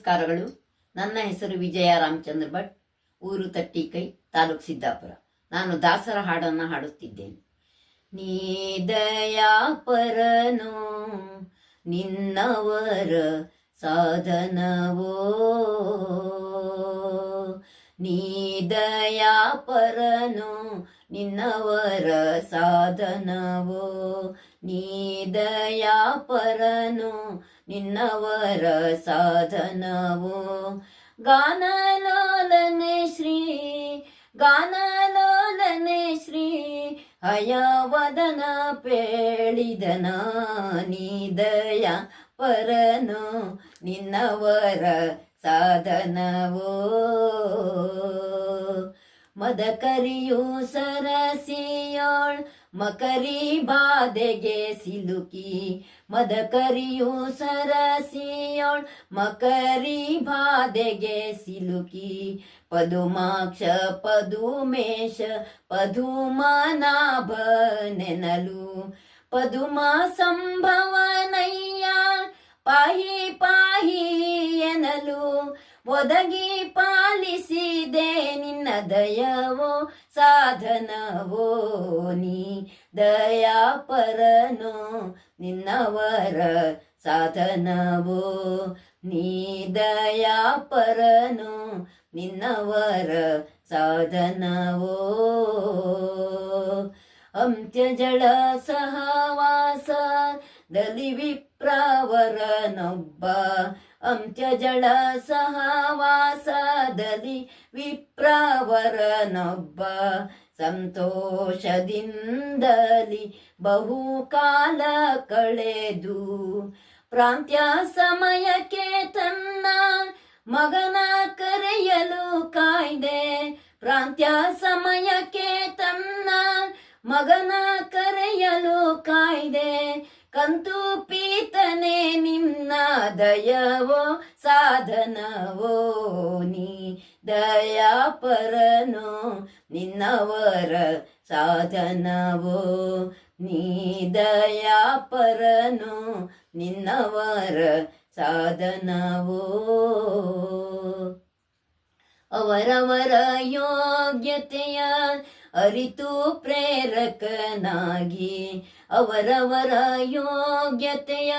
ನಮಸ್ಕಾರಗಳು. ನನ್ನ ಹೆಸರು ವಿಜಯ ರಾಮಚಂದ್ರ ಭಟ್, ಊರು ತಟ್ಟಿಕೈ, ತಾಲೂಕು ಸಿದ್ದಾಪುರ. ನಾನು ದಾಸರ ಹಾಡನ್ನು ಹಾಡುತ್ತಿದ್ದೇನೆ. ನೀ ದಯಾಪರನೋ ನಿನ್ನವರ ಸಾಧನವೋ, ನೀ ದಯಾಪರನೋ ನಿನ್ನವರ ಸಾಧನವೋ, ನೀ ದಯಾಪರನೋ ನಿನ್ನವರ ಸಾಧನವೋ. ಗಾನಲೋಲನೆ ಶ್ರೀ ಗಾನಲೋಲನೆ ಶ್ರೀ ಹಯವದನ ಪೇಳಿದನ, ನೀ ದಯಾ ಪರನೋ ನಿನ್ನವರ ಸಾಧನವೋ. ಮದಕರಿಯು ಸರಸಿಯೋಳ್ ಮಕರಿ ಬಾಧೆಗೆ ಸಿಲುಕಿ, ಮದಕರಿಯು ಸರಸಿಯೋಳ್ ಮಕರಿ ಬಾಧೆಗೆ ಸಿಲುಕಿ, ಪದುಮಾಕ್ಷ ಪದುಮೇಶ ಪದುಮನಾಭ ನೆನಲು, ಪದುಮ ಸಂಭವನಯ್ಯ ಪಾಹಿ ಪಾಹಿ ಎನಲು, ಒದಗಿ ಪಾಲಿಸಿದೆ ನಿನ್ನ ದಯವೋ ಸಾಧನವೋ, ನೀ ದಯಾಪರನೋ ನಿನ್ನವರ ಸಾಧನವೋ, ನೀ ದಯಾಪರನೋ ನಿನ್ನವರ ಸಾಧನವೋ. ಅಂತ್ಯಜಳ ಸಹವಾಸ ದಲಿ ವಿಪ್ರವರನೊಬ್ಬ, ಅಂತ್ಯಜಳ ಸಹವಾಸದಲ್ಲಿ ವಿಪ್ರವರನೊಬ್ಬ, ಸಂತೋಷದಿಂದಲಿ ಬಹುಕಾಲ ಕಳೆದು, ಪ್ರಾಂತ್ಯ ಸಮಯಕ್ಕೆ ತನ್ನ ಮಗನ ಕರೆಯಲು ಕಾಯ್ದೆ, ಪ್ರಾಂತ್ಯ ಸಮಯಕ್ಕೆ ತನ್ನ ಮಗನ ಕರೆಯಲು ಕಾಯ್ದೆ, ಕಂತು ಪೀತನೆ ನಿನ್ನ ದಯವೋ ಸಾಧನವೋ, ನೀ ದಯಾಪರನೋ ನಿನ್ನವರ ಸಾಧನವೋ, ನೀ ದಯಾಪರನೋ ನಿನ್ನವರ ಸಾಧನವೋ. ಅವರವರ ಯೋಗ್ಯತೆಯ ಅರಿತು ಪ್ರೇರಕನಾಗಿ, ಅವರವರ ಯೋಗ್ಯತೆಯ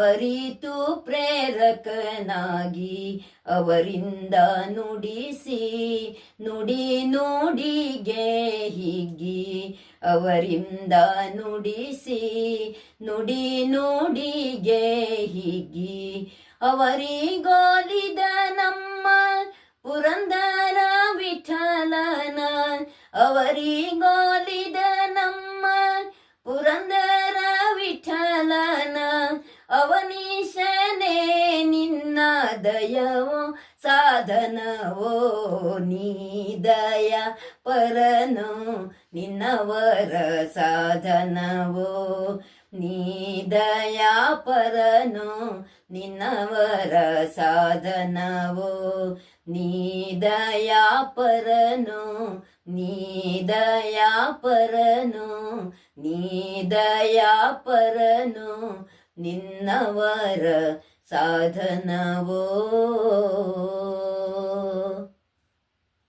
ಅರಿತು ಪ್ರೇರಕನಾಗಿ, ಅವರಿಂದ ನುಡಿಸಿ ನುಡಿ ನುಡಿಗೆ ಹಿಗ್ಗಿ, ಅವರಿಂದ ನುಡಿಸಿ ನುಡಿ ನುಡಿಗೆ ಹಿಗ್ಗಿ, ಅವರಿಗೋಲಿದ ನಮ್ಮ ಪುರಂದರ ವಿಠಲನ, ಅವರಿಗೋಲಿದ ನಮ್ಮ ಪುರಂದರ ವಿಠಲನ, ಅವನೀಶನೇ ನಿನ್ನ ದಯವೋ ಸಾಧನವೋ, ನೀ ದಯಾ ಪರನೋ ನಿನ್ನವರ ಸಾಧನವೋ, ನೀ ದಯಾ ಪರನೋ ನಿನ್ನವರ ಸಾಧನವೋ, ನೀ ದಯಾ ಪರನೋ, ನೀ ದಯಾ ಪರನೋ, ನೀ ದಯಾ ಪರನೋ ನಿನ್ನವರ ಸಾಧನವೋ.